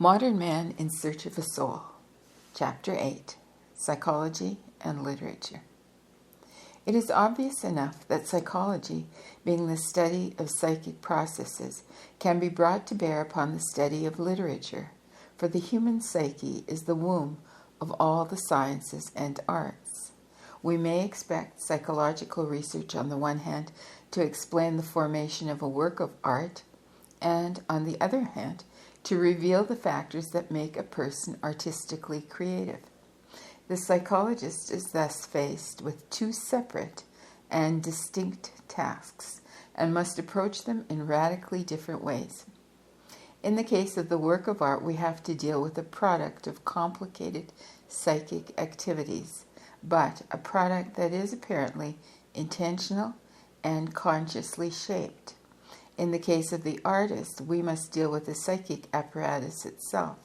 Modern Man in Search of a Soul, Chapter 8, Psychology and Literature. It is obvious enough that psychology, being the study of psychic processes, can be brought to bear upon the study of literature, for the human psyche is the womb of all the sciences and arts. We may expect psychological research on the one hand to explain the formation of a work of art, and on the other hand, to reveal the factors that make a person artistically creative. The psychologist is thus faced with two separate and distinct tasks and must approach them in radically different ways. In the case of the work of art, we have to deal with a product of complicated psychic activities, but a product that is apparently intentional and consciously shaped. In the case of the artist, we must deal with the psychic apparatus itself.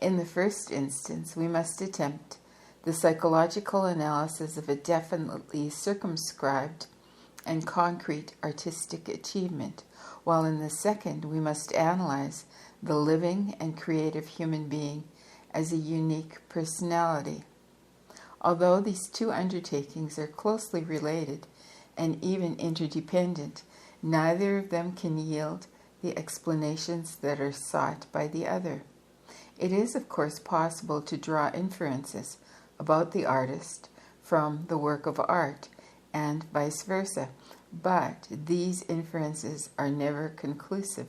In the first instance, we must attempt the psychological analysis of a definitely circumscribed and concrete artistic achievement, while in the second, we must analyze the living and creative human being as a unique personality. Although these two undertakings are closely related and even interdependent, neither of them can yield the explanations that are sought by the other. It is, of course, possible to draw inferences about the artist from the work of art, and vice versa, but these inferences are never conclusive.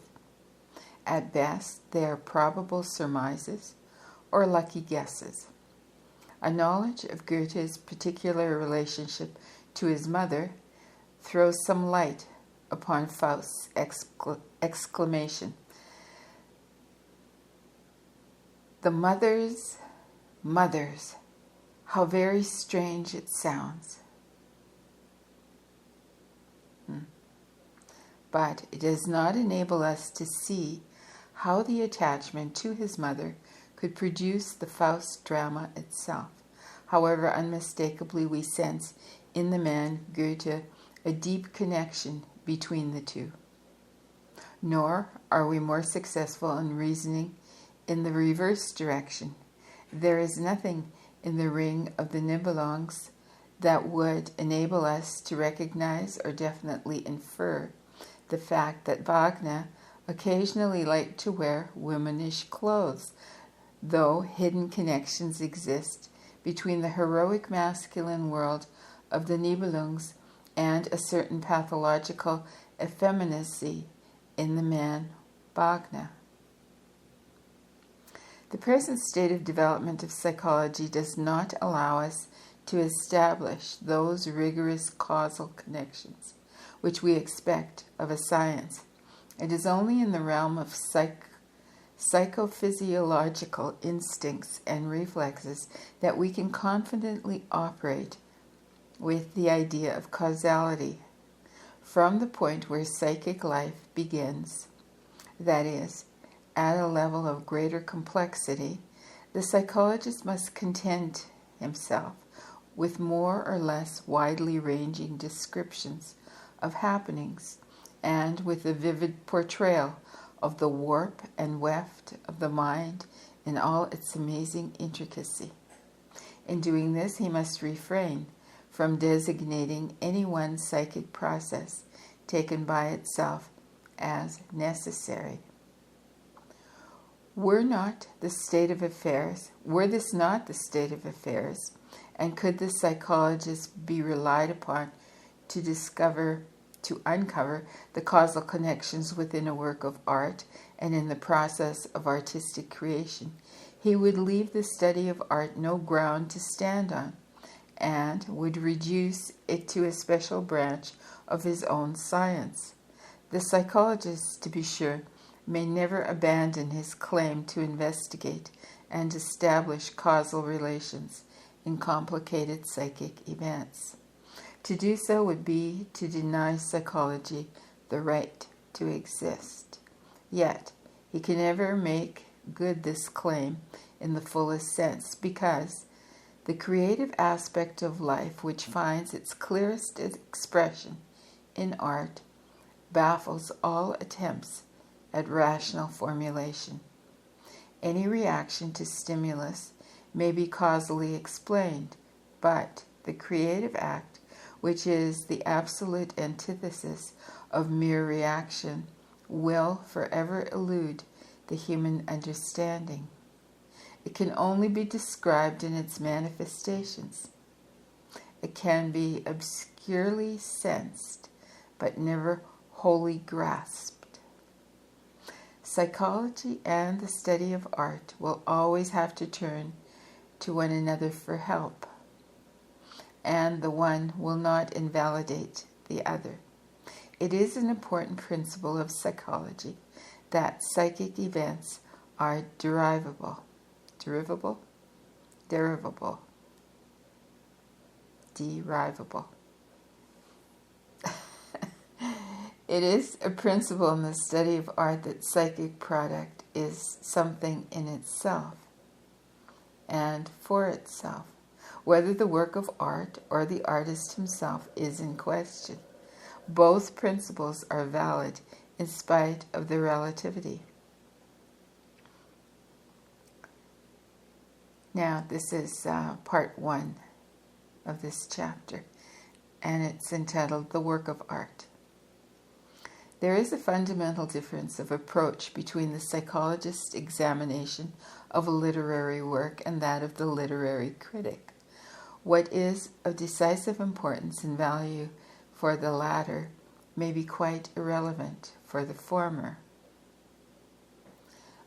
At best, they are probable surmises or lucky guesses. A knowledge of Goethe's particular relationship to his mother throws some light upon Faust's exclamation, "The mothers, how very strange it sounds." But it does not enable us to see how the attachment to his mother could produce the Faust drama itself. However, unmistakably we sense in the man Goethe a deep connection between the two. Nor are we more successful in reasoning in the reverse direction. There is nothing in the Ring of the Nibelungs that would enable us to recognize or definitely infer the fact that Wagner occasionally liked to wear womanish clothes, though hidden connections exist between the heroic masculine world of the Nibelungs and a certain pathological effeminacy in the man Wagner. The present state of development of psychology does not allow us to establish those rigorous causal connections which we expect of a science. It is only in the realm of psychophysiological instincts and reflexes that we can confidently operate with the idea of causality. From the point where psychic life begins, that is, at a level of greater complexity, the psychologist must content himself with more or less widely ranging descriptions of happenings and with a vivid portrayal of the warp and weft of the mind in all its amazing intricacy. In doing this, he must refrain from designating any one psychic process taken by itself as necessary. Were this not the state of affairs, and could the psychologist be relied upon to uncover the causal connections within a work of art and in the process of artistic creation, he would leave the study of art no ground to stand on, and would reduce it to a special branch of his own science. The psychologist, to be sure, may never abandon his claim to investigate and establish causal relations in complicated psychic events. To do so would be to deny psychology the right to exist. Yet, he can never make good this claim in the fullest sense, because the creative aspect of life, which finds its clearest expression in art, baffles all attempts at rational formulation. Any reaction to stimulus may be causally explained, but the creative act, which is the absolute antithesis of mere reaction, will forever elude the human understanding. It can only be described in its manifestations. It can be obscurely sensed, but never wholly grasped. Psychology and the study of art will always have to turn to one another for help, and the one will not invalidate the other. It is an important principle of psychology that psychic events are derivable. It is a principle in the study of art that psychic product is something in itself and for itself, whether the work of art or the artist himself is in question. Both principles are valid in spite of the relativity. Now, this is part 1 of this chapter, and it's entitled The Work of Art. There is a fundamental difference of approach between the psychologist's examination of a literary work and that of the literary critic. What is of decisive importance and value for the latter may be quite irrelevant for the former.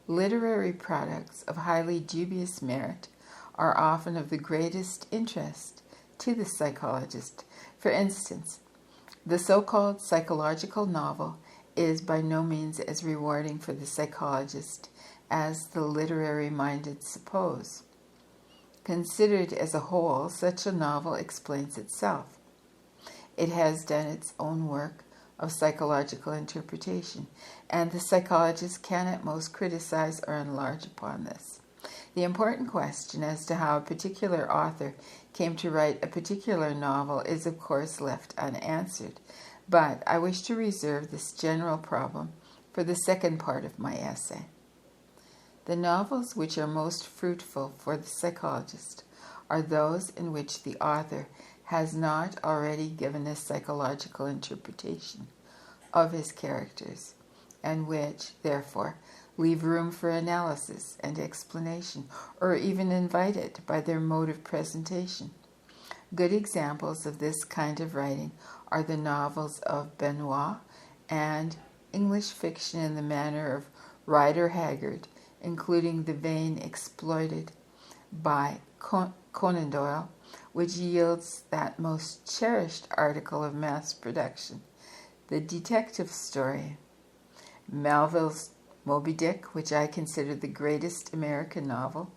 Literary products of highly dubious merit are often of the greatest interest to the psychologist. For instance, the so-called psychological novel is by no means as rewarding for the psychologist as the literary-minded suppose. Considered as a whole, such a novel explains itself. It has done its own work of psychological interpretation, and the psychologist can at most criticize or enlarge upon this. The important question as to how a particular author came to write a particular novel is of course left unanswered, but I wish to reserve this general problem for the second part of my essay. The novels which are most fruitful for the psychologist are those in which the author has not already given a psychological interpretation of his characters, and which, therefore, leave room for analysis and explanation, or even invite it by their mode of presentation. Good examples of this kind of writing are the novels of Benoit and English fiction in the manner of Rider Haggard, including The Vein Exploited by Conan Doyle, which yields that most cherished article of mass production, the detective story. Melville's Moby Dick, which I consider the greatest American novel,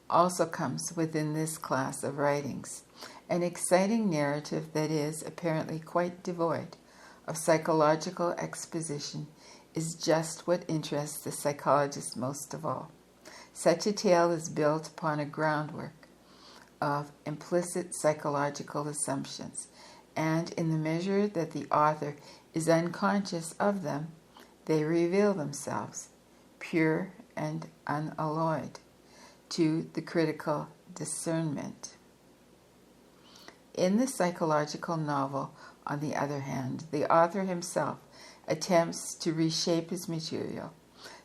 also comes within this class of writings. An exciting narrative that is apparently quite devoid of psychological exposition is just what interests the psychologist most of all. Such a tale is built upon a groundwork of implicit psychological assumptions, and in the measure that the author is unconscious of them, they reveal themselves, pure and unalloyed, to the critical discernment. In the psychological novel, on the other hand, the author himself attempts to reshape his material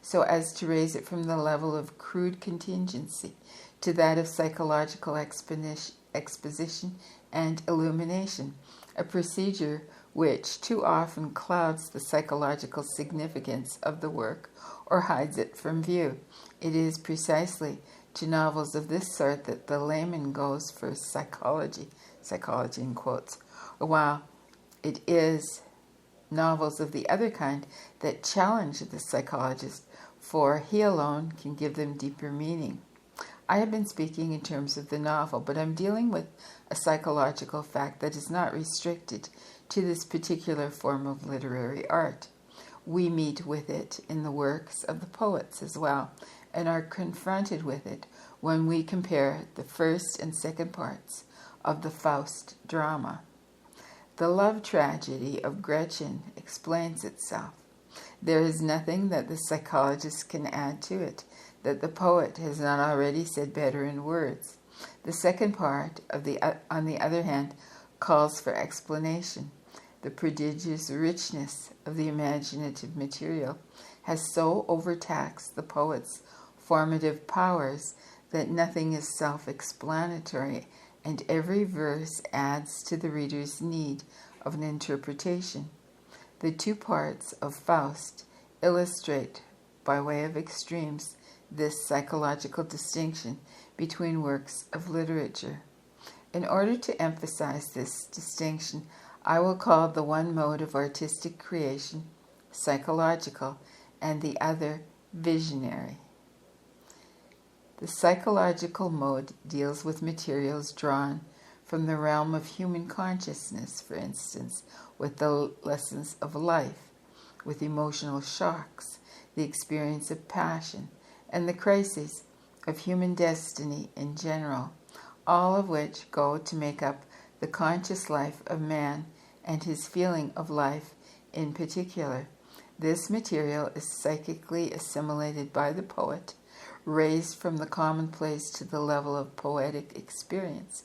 so as to raise it from the level of crude contingency to that of psychological exposition and illumination, a procedure which too often clouds the psychological significance of the work or hides it from view. It is precisely to novels of this sort that the layman goes for psychology in quotes, while it is novels of the other kind that challenge the psychologist, for he alone can give them deeper meaning. I have been speaking in terms of the novel, but I'm dealing with a psychological fact that is not restricted to this particular form of literary art. We meet with it in the works of the poets as well, and are confronted with it when we compare the first and second parts of the Faust drama. The love tragedy of Gretchen explains itself. There is nothing that the psychologist can add to it, that the poet has not already said better in words. The second part, on the other hand, calls for explanation. The prodigious richness of the imaginative material has so overtaxed the poet's formative powers that nothing is self-explanatory, and every verse adds to the reader's need of an interpretation. The two parts of Faust illustrate, by way of extremes, this psychological distinction between works of literature. In order to emphasize this distinction, I will call the one mode of artistic creation psychological and the other visionary. The psychological mode deals with materials drawn from the realm of human consciousness, for instance, with the lessons of life, with emotional shocks, the experience of passion, and the crises of human destiny in general, all of which go to make up the conscious life of man and his feeling of life in particular. This material is psychically assimilated by the poet, raised from the commonplace to the level of poetic experience,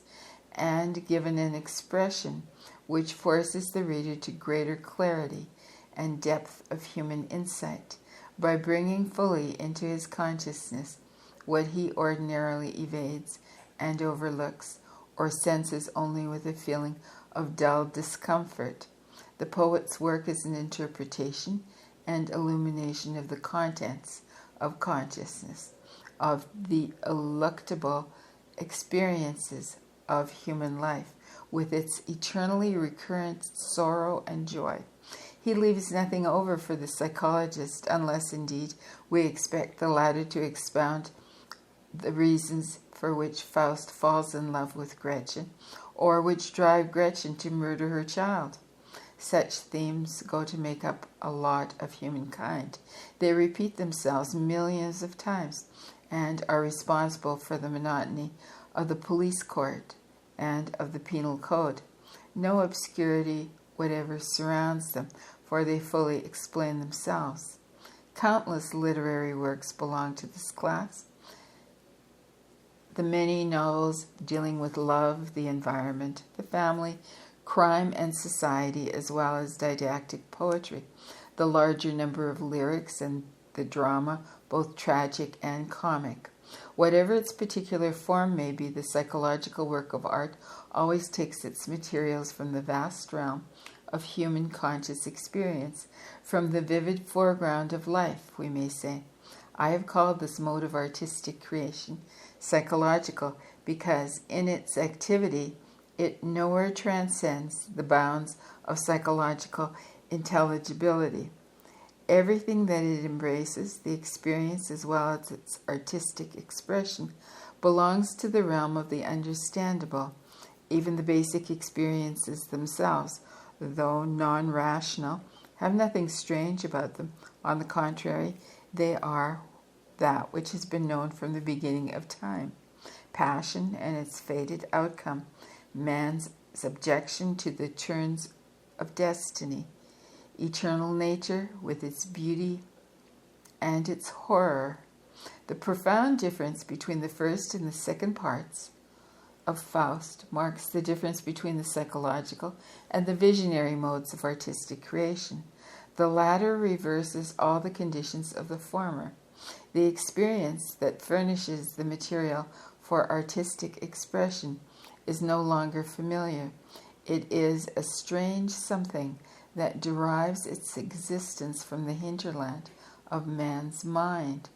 and given an expression which forces the reader to greater clarity and depth of human insight by bringing fully into his consciousness what he ordinarily evades and overlooks, or senses only with a feeling of dull discomfort. The poet's work is an interpretation and illumination of the contents of consciousness, of the eluctable experiences of human life, with its eternally recurrent sorrow and joy. He leaves nothing over for the psychologist, unless indeed we expect the latter to expound the reasons for which Faust falls in love with Gretchen, or which drive Gretchen to murder her child. Such themes go to make up a lot of humankind. They repeat themselves millions of times and are responsible for the monotony of the police court and of the penal code. No obscurity whatever surrounds them, for they fully explain themselves. Countless literary works belong to this class. The many novels dealing with love, the environment, the family, crime and society, as well as didactic poetry. The larger number of lyrics and the drama, both tragic and comic. Whatever its particular form may be, the psychological work of art always takes its materials from the vast realm of human conscious experience, from the vivid foreground of life, we may say. I have called this mode of artistic creation psychological because in its activity it nowhere transcends the bounds of psychological intelligibility. Everything that it embraces, the experience as well as its artistic expression, belongs to the realm of the understandable. Even the basic experiences themselves, though non-rational, have nothing strange about them. On the contrary, they are that which has been known from the beginning of time. Passion and its fated outcome, man's subjection to the turns of destiny, eternal nature with its beauty and its horror. The profound difference between the first and the second parts of Faust marks the difference between the psychological and the visionary modes of artistic creation. The latter reverses all the conditions of the former. The experience that furnishes the material for artistic expression is no longer familiar. It is a strange something that derives its existence from the hinterland of man's mind,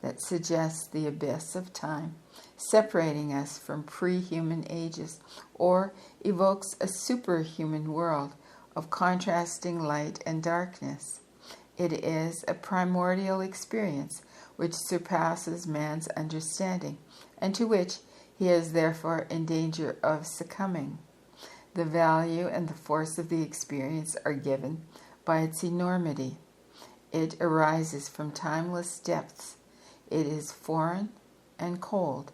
that suggests the abyss of time, separating us from pre-human ages, or evokes a superhuman world of contrasting light and darkness. It is a primordial experience which surpasses man's understanding, and to which he is therefore in danger of succumbing. The value and the force of the experience are given by its enormity. It arises from timeless depths. It is foreign and cold,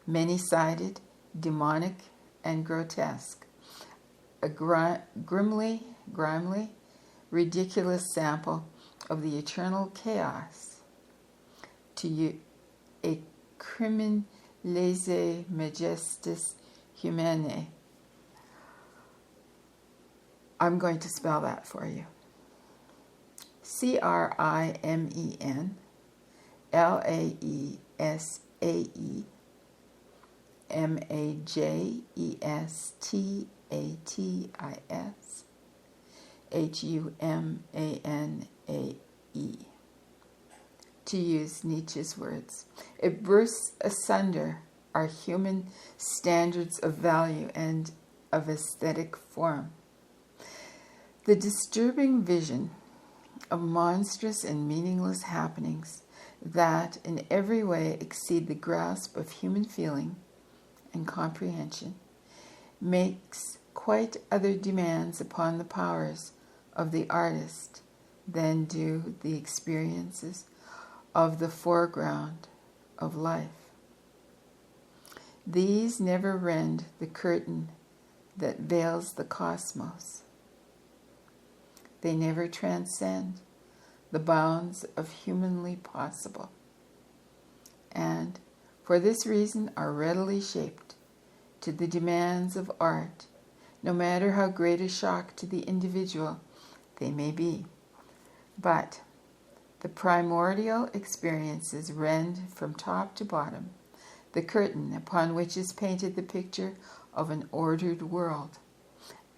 many-sided, demonic, and grotesque. A grimly, ridiculous sample of the eternal chaos, to a crimen lese majestis humanae. I'm going to spell that for you. CRIMEN LAESAE MAJESTATIS HUMANAE. To use Nietzsche's words, it bursts asunder our human standards of value and of aesthetic form. The disturbing vision of monstrous and meaningless happenings that in every way exceed the grasp of human feeling and comprehension makes quite other demands upon the powers of the artist than do the experiences of the foreground of life. These never rend the curtain that veils the cosmos. They never transcend the bounds of humanly possible, and for this reason are readily shaped to the demands of art, no matter how great a shock to the individual they may be. But the primordial experiences rend from top to bottom the curtain upon which is painted the picture of an ordered world,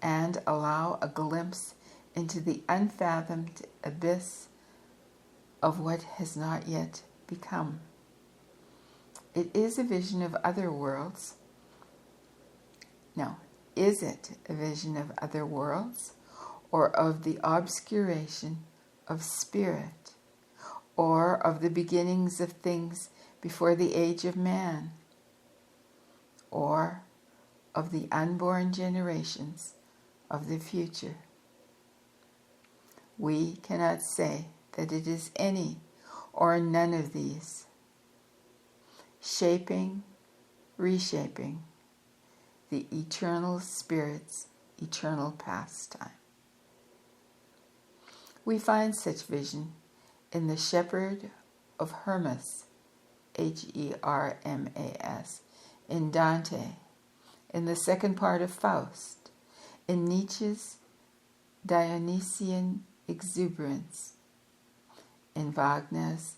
and allow a glimpse into the unfathomed abyss of what has not yet become. It is a vision of other worlds. No, is it a vision of other worlds, or of the obscuration of spirit, or of the beginnings of things before the age of man, or of the unborn generations of the future? We cannot say that it is any or none of these, shaping, reshaping the eternal spirit's eternal pastime. We find such vision in the Shepherd of Hermas, Hermas, in Dante, in the second part of Faust, in Nietzsche's Dionysian exuberance, in Wagner's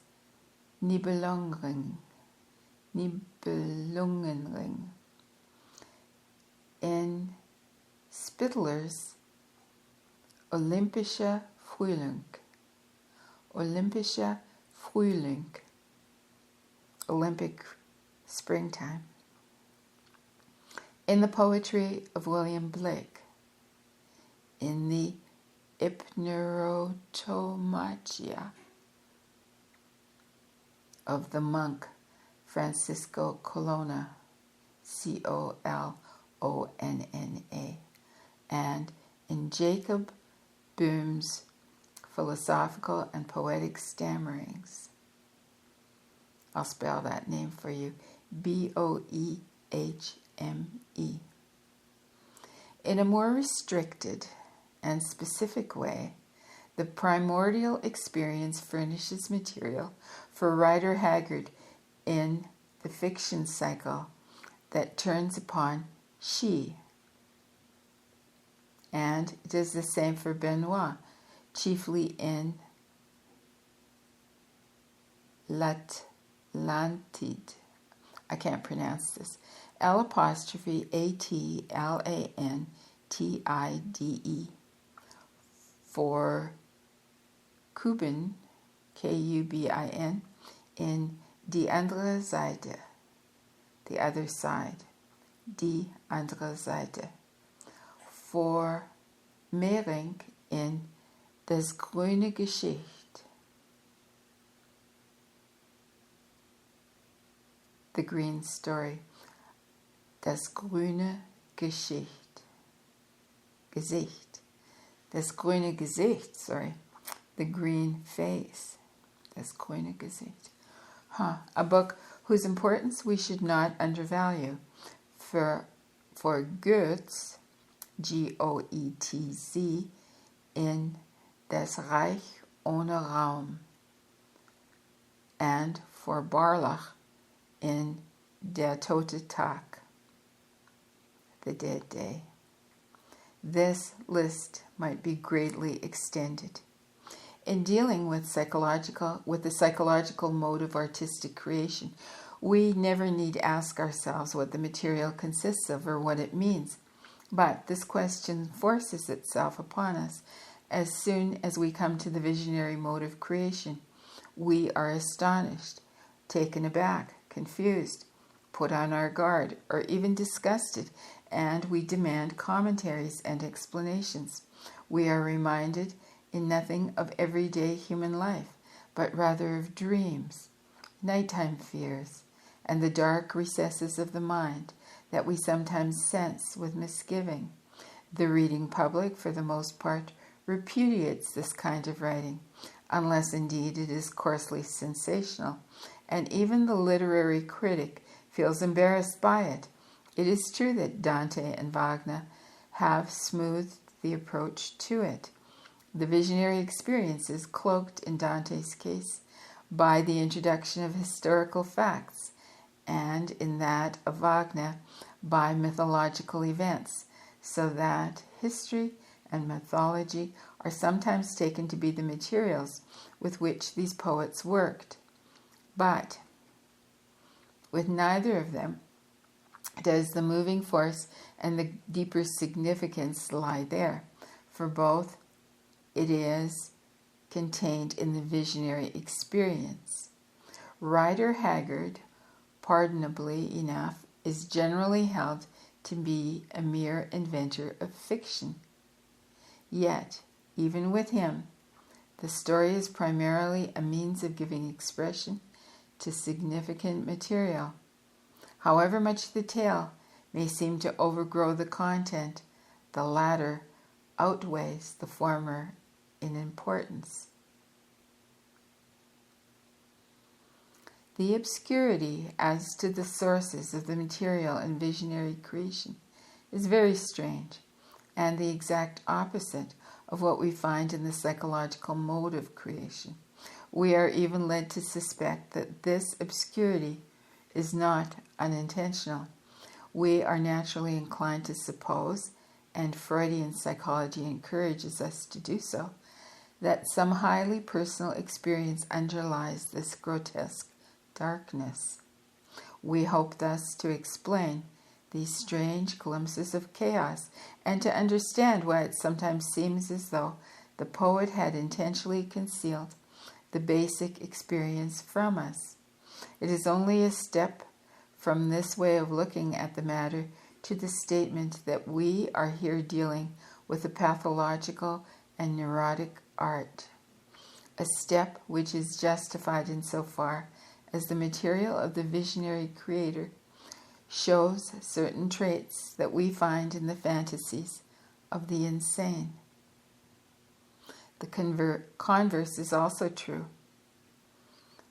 Nibelungenring, in Spittler's Olympischer Frühling, Olympic springtime, in the poetry of William Blake, in the Hypnerotomachia of the monk Francisco Colonna, Collonna, and in Jacob Boehme's philosophical and poetic stammerings. I'll spell that name for you, Boehme. In a more restricted and specific way, the primordial experience furnishes material for Rider Haggard in the fiction cycle that turns upon she. And it is the same for Benoit, chiefly in L'Atlantide. I can't pronounce this. L'Atlantide. For Kubin, Kubin, in Die andere Seite, the other side, Die andere Seite. For Mehring in Das grüne Geschicht, the green story, Das grüne Gesicht, Das grüne Gesicht, the green face, Das grüne Gesicht. A book whose importance we should not undervalue. For Goetz, Goetz, in Das Reich ohne Raum, and for Barlach in Der tote Tag, the dead day. This list might be greatly extended. In dealing with the psychological mode of artistic creation, we never need ask ourselves what the material consists of or what it means. But this question forces itself upon us as soon as we come to the visionary mode of creation. We are astonished, taken aback, confused, put on our guard, or even disgusted, and we demand commentaries and explanations. We are reminded in nothing of everyday human life, but rather of dreams, nighttime fears, and the dark recesses of the mind that we sometimes sense with misgiving. The reading public, for the most part, repudiates this kind of writing, unless indeed it is coarsely sensational, and even the literary critic feels embarrassed by it. It is true that Dante and Wagner have smoothed the approach to it. The visionary experience is cloaked, in Dante's case, by the introduction of historical facts, and in that of Wagner, by mythological events, so that history and mythology are sometimes taken to be the materials with which these poets worked. But with neither of them does the moving force and the deeper significance lie there. For both, it is contained in the visionary experience. Rider Haggard, pardonably enough, is generally held to be a mere inventor of fiction. Yet, even with him, the story is primarily a means of giving expression to significant material. However much the tale may seem to overgrow the content, the latter outweighs the former in importance. The obscurity as to the sources of the material in visionary creation is very strange, and the exact opposite of what we find in the psychological mode of creation. We are even led to suspect that this obscurity is not unintentional. We are naturally inclined to suppose, and Freudian psychology encourages us to do so, that some highly personal experience underlies this grotesque darkness. We hope thus to explain these strange glimpses of chaos and to understand why it sometimes seems as though the poet had intentionally concealed the basic experience from us. It is only a step from this way of looking at the matter to the statement that we are here dealing with a pathological and neurotic art, a step which is justified insofar as the material of the visionary creator shows certain traits that we find in the fantasies of the insane. The converse is also true.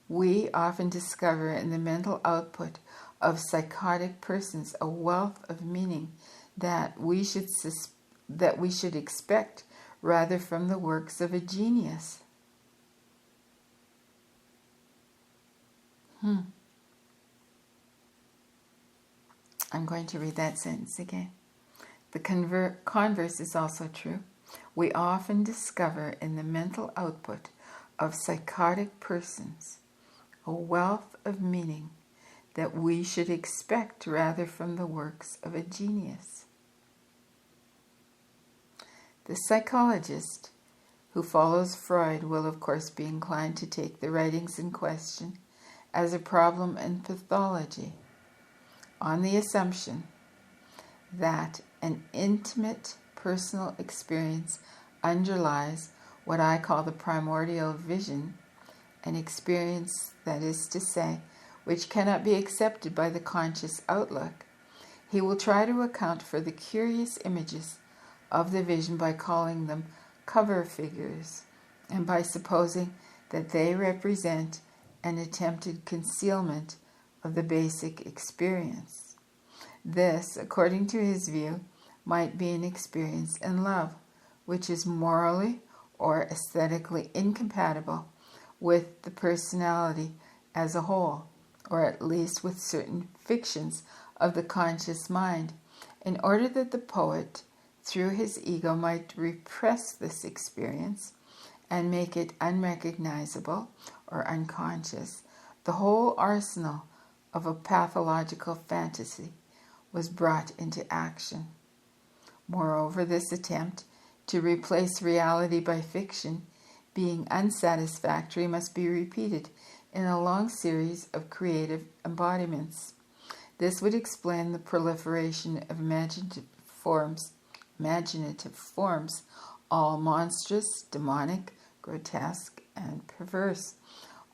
We often discover in the mental output of psychotic persons a wealth of meaning that we should expect rather from the works of a genius. I'm going to read that sentence again. The converse is also true. We often discover in the mental output of psychotic persons a wealth of meaning that we should expect rather from the works of a genius. The psychologist who follows Freud will, of course, be inclined to take the writings in question as a problem in pathology, on the assumption that an intimate personal experience underlies what I call the primordial vision, an experience, that is to say, which cannot be accepted by the conscious outlook. He will try to account for the curious images of the vision by calling them cover figures and by supposing that they represent an attempted concealment of the basic experience. This, according to his view, might be an experience in love, which is morally or aesthetically incompatible with the personality as a whole, or at least with certain fictions of the conscious mind, in order that the poet, through his ego, might repress this experience and make it unrecognizable or unconscious. The whole arsenal of a pathological fantasy was brought into action. Moreover, this attempt to replace reality by fiction, being unsatisfactory, must be repeated in a long series of creative embodiments. This would explain the proliferation of imaginative forms, all monstrous, demonic, grotesque, and perverse.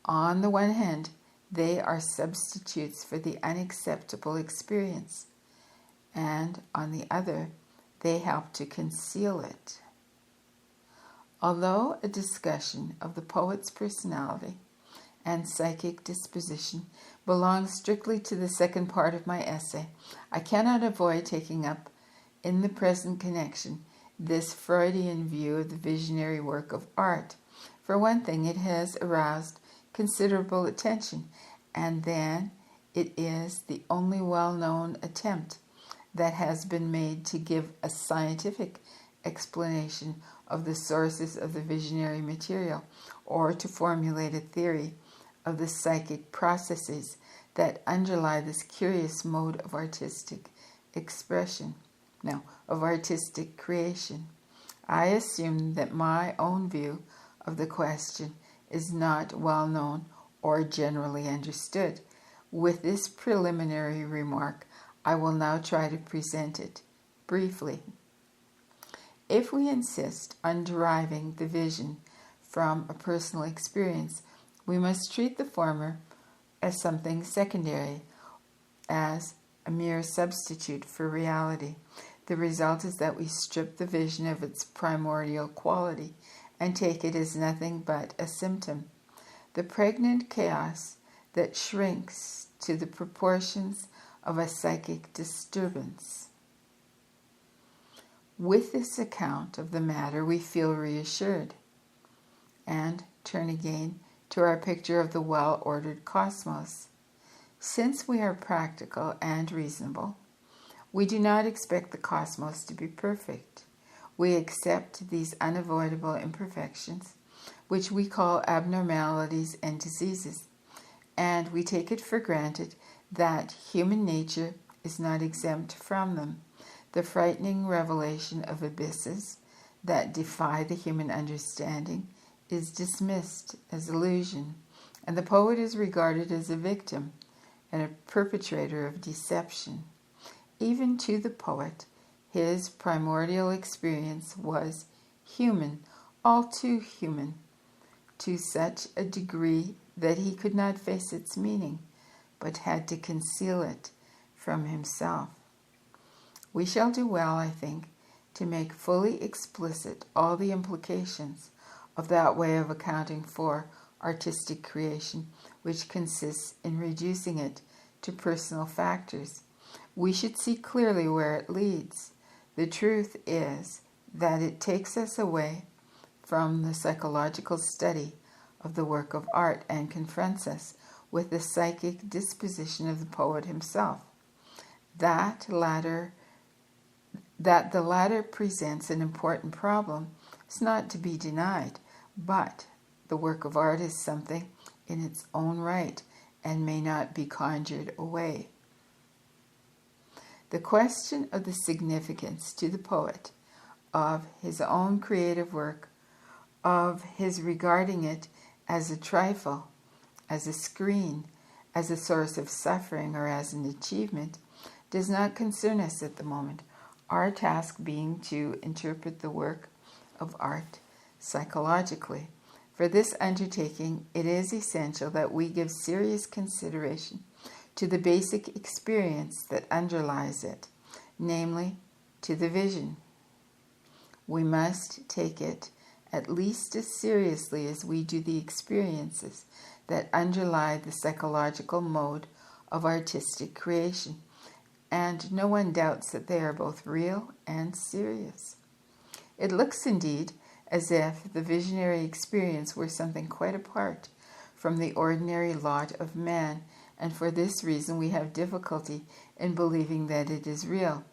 On the one hand, they are substitutes for the unacceptable experience, and on the other, they help to conceal it. Although a discussion of the poet's personality and psychic disposition belongs strictly to the second part of my essay, I cannot avoid taking up, in the present connection, this Freudian view of the visionary work of art. For one thing, it has aroused considerable attention, and then it is the only well-known attempt that has been made to give a scientific explanation of the sources of the visionary material, or to formulate a theory of the psychic processes that underlie this curious mode of artistic expression, of artistic creation. I assume that my own view of the question is not well known or generally understood. With this preliminary remark, I will now try to present it briefly. If we insist on deriving the vision from a personal experience, we must treat the former as something secondary, as a mere substitute for reality. The result is that we strip the vision of its primordial quality and take it as nothing but a symptom, the pregnant chaos that shrinks to the proportions of a psychic disturbance. With this account of the matter, we feel reassured, and turn again to our picture of the well-ordered cosmos. Since we are practical and reasonable, we do not expect the cosmos to be perfect. We accept these unavoidable imperfections, which we call abnormalities and diseases, and we take it for granted that human nature is not exempt from them. The frightening revelation of abysses that defy the human understanding is dismissed as illusion, and the poet is regarded as a victim and a perpetrator of deception. Even to the poet, his primordial experience was human, all too human, to such a degree that he could not face its meaning, but had to conceal it from himself. We shall do well, I think, to make fully explicit all the implications of that way of accounting for artistic creation, which consists in reducing it to personal factors. We should see clearly where it leads. The truth is that it takes us away from the psychological study of the work of art and confronts us with the psychic disposition of the poet himself. That the latter presents an important problem is not to be denied, but the work of art is something in its own right and may not be conjured away. The question of the significance to the poet of his own creative work, of his regarding it as a trifle, as a screen, as a source of suffering, or as an achievement, does not concern us at the moment, our task being to interpret the work of art psychologically. For this undertaking, it is essential that we give serious consideration to the basic experience that underlies it, namely, to the vision. We must take it at least as seriously as we do the experiences that underlie the psychological mode of artistic creation, and no one doubts that they are both real and serious. It looks indeed as if the visionary experience were something quite apart from the ordinary lot of man, and for this reason we have difficulty in believing that it is real.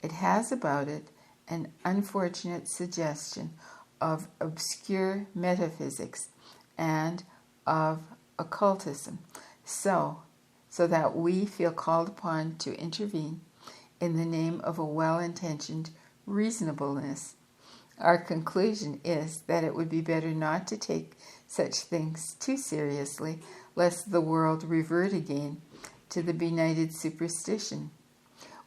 It has about it an unfortunate suggestion of obscure metaphysics and of occultism, so that we feel called upon to intervene in the name of a well-intentioned reasonableness. Our conclusion is that it would be better not to take such things too seriously, lest the world revert again to the benighted superstition.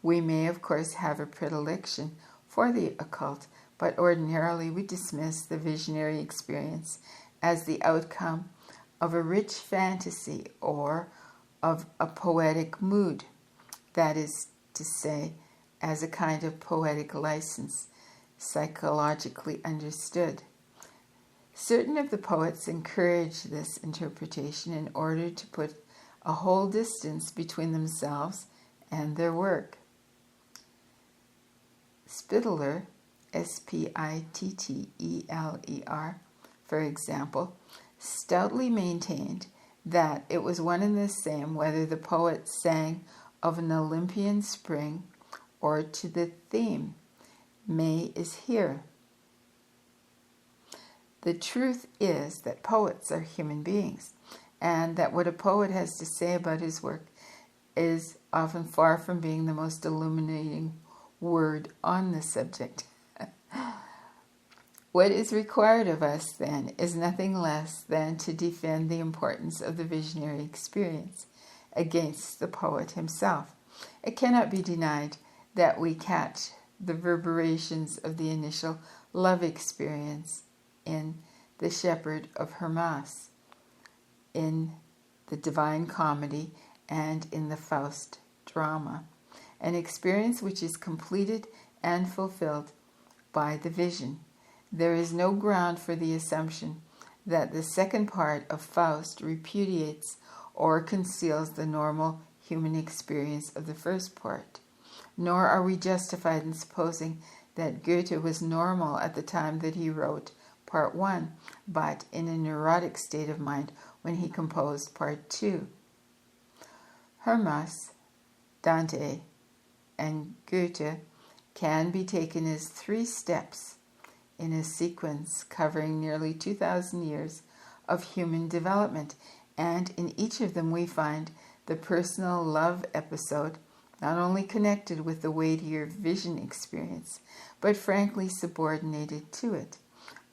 We may, of course, have a predilection for the occult, but ordinarily we dismiss the visionary experience as the outcome of a rich fantasy or of a poetic mood, that is to say, as a kind of poetic license, psychologically understood. Certain of the poets encourage this interpretation in order to put a whole distance between themselves and their work. Spittler, Spittler, for example, stoutly maintained that it was one and the same whether the poet sang of an Olympian spring or to the theme, May is here. The truth is that poets are human beings, and that what a poet has to say about his work is often far from being the most illuminating word on the subject. What is required of us, then, is nothing less than to defend the importance of the visionary experience against the poet himself. It cannot be denied that we catch the reverberations of the initial love experience in The Shepherd of Hermas, in the Divine Comedy, and in the Faust drama, an experience which is completed and fulfilled by the vision. There is no ground for the assumption that the second part of Faust repudiates or conceals the normal human experience of the first part. Nor are we justified in supposing that Goethe was normal at the time that he wrote Part 1, but in a neurotic state of mind when he composed Part 2. Hermas, Dante, and Goethe can be taken as 3 steps in a sequence covering nearly 2,000 years of human development, and in each of them we find the personal love episode not only connected with the weightier vision experience, but frankly subordinated to it.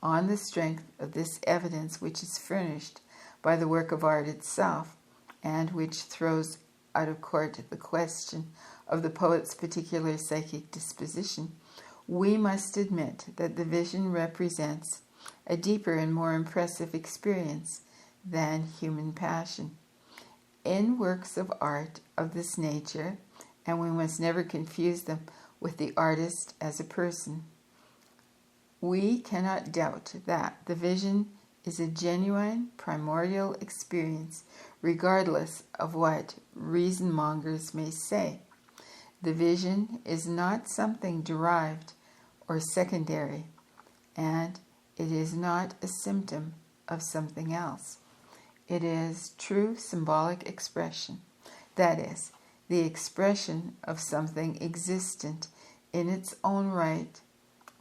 On the strength of this evidence, which is furnished by the work of art itself, and which throws out of court the question of the poet's particular psychic disposition, we must admit that the vision represents a deeper and more impressive experience than human passion. In works of art of this nature, and we must never confuse them with the artist as a person, we cannot doubt that the vision is a genuine primordial experience, regardless of what reason-mongers may say. The vision is not something derived or secondary, and it is not a symptom of something else. It is true symbolic expression, that is, the expression of something existent in its own right,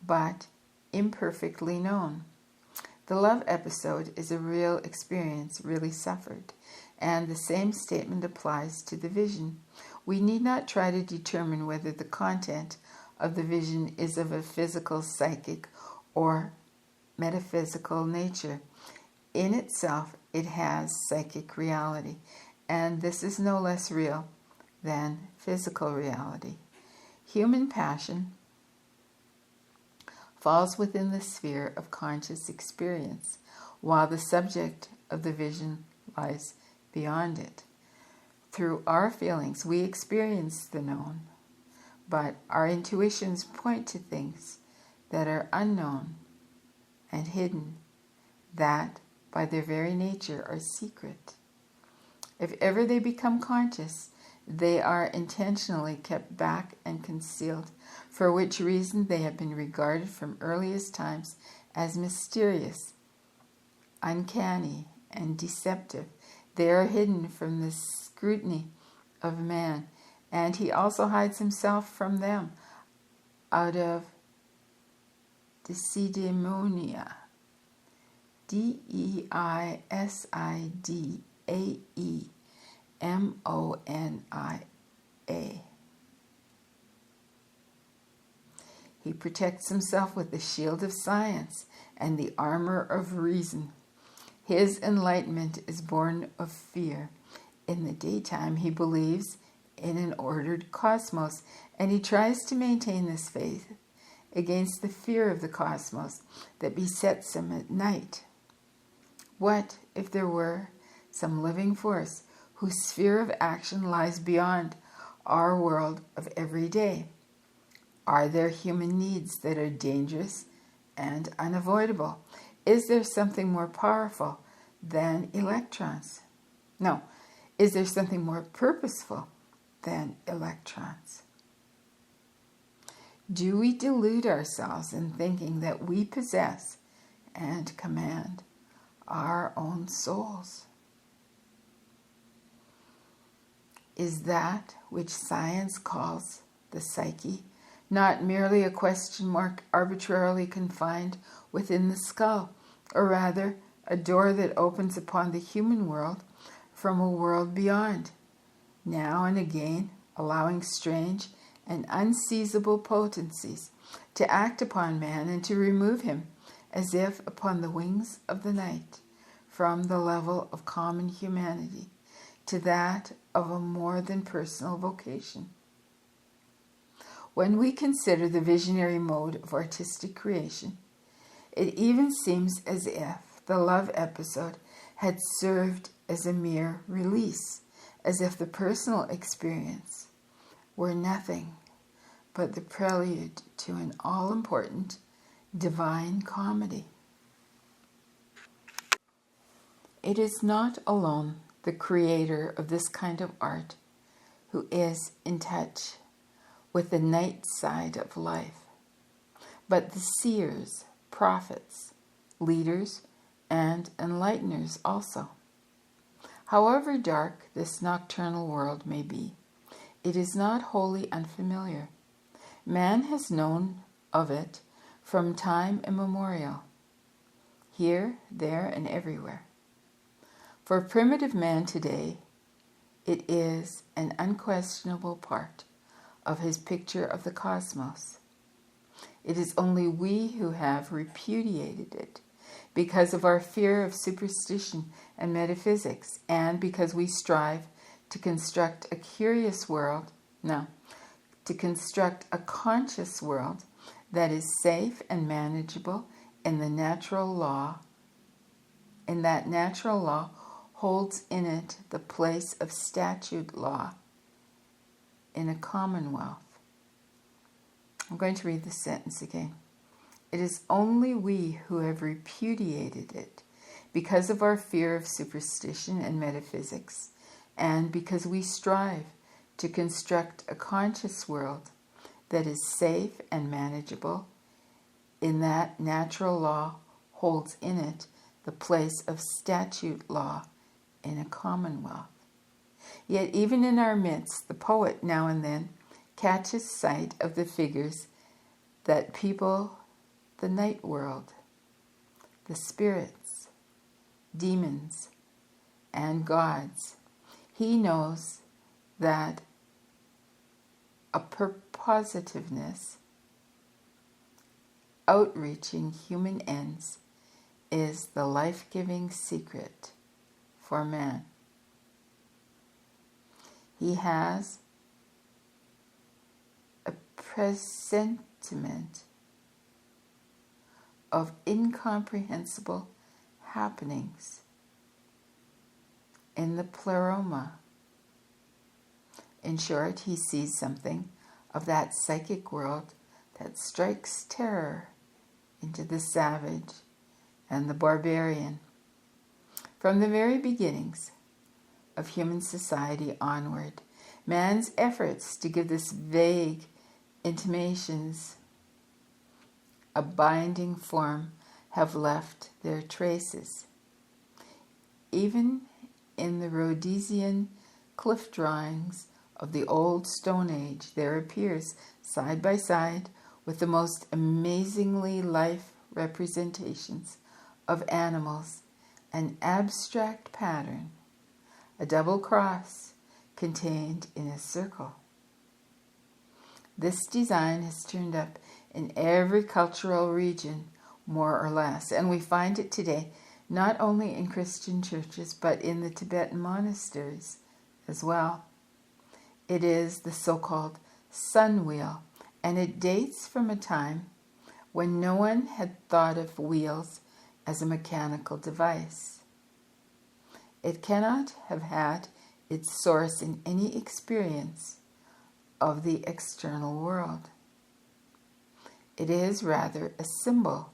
but imperfectly known. The love episode is a real experience, really suffered, and the same statement applies to the vision. We need not try to determine whether the content of the vision is of a physical, psychic, or metaphysical nature. In itself, it has psychic reality, and this is no less real than physical reality. Human passion falls within the sphere of conscious experience, while the subject of the vision lies beyond it. Through our feelings, we experience the known, but our intuitions point to things that are unknown and hidden, that, by their very nature, are secret. If ever they become conscious, they are intentionally kept back and concealed, for which reason they have been regarded from earliest times as mysterious, uncanny, and deceptive. They are hidden from the scrutiny of man, and he also hides himself from them out of deisidemia. Deisidaaemonia. He protects himself with the shield of science and the armor of reason. His enlightenment is born of fear. In the daytime, he believes in an ordered cosmos, and he tries to maintain this faith against the fear of the cosmos that besets him at night. What if there were some living force whose sphere of action lies beyond our world of every day? Are there human needs that are dangerous and unavoidable? Is there something more powerful than electrons? No. Is there something more purposeful than electrons? Do we delude ourselves in thinking that we possess and command our own souls? Is that which science calls the psyche not merely a question mark arbitrarily confined within the skull, or rather a door that opens upon the human world from a world beyond, now and again allowing strange and unseizable potencies to act upon man and to remove him, as if upon the wings of the night, from the level of common humanity to that of a more than personal vocation? When we consider the visionary mode of artistic creation, it even seems as if the love episode had served as a mere release, as if the personal experience were nothing but the prelude to an all-important divine comedy. It is not alone the creator of this kind of art who is in touch with the night side of life, but the seers, prophets, leaders, and enlighteners also. However dark this nocturnal world may be, it is not wholly unfamiliar. Man has known of it from time immemorial, here, there, and everywhere. For primitive man today, it is an unquestionable part of his picture of the cosmos. It is only we who have repudiated it because of our fear of superstition and metaphysics, and because we strive to construct a construct a conscious world that is safe and manageable in the natural law, and that natural law holds in it the place of statute law in a commonwealth. I'm going to read the sentence again. It is only we who have repudiated it because of our fear of superstition and metaphysics, and because we strive to construct a conscious world that is safe and manageable in that natural law holds in it the place of statute law in a commonwealth. Yet even in our midst, the poet now and then catches sight of the figures that people the night world, the spirits, demons, and gods. He knows that a purpositiveness outreaching human ends is the life-giving secret for man. He has a presentiment of incomprehensible happenings in the pleroma. In short, he sees something of that psychic world that strikes terror into the savage and the barbarian. From the very beginnings of human society onward, man's efforts to give this vague intimations a binding form have left their traces. Even in the Rhodesian cliff drawings of the Old Stone Age, there appears, side by side with the most amazingly life representations of animals, an abstract pattern, a double cross contained in a circle. This design has turned up in every cultural region, more or less, and we find it today not only in Christian churches but in the Tibetan monasteries as well. It is the so-called sun wheel, and it dates from a time when no one had thought of wheels as a mechanical device. It cannot have had its source in any experience of the external world. It is rather a symbol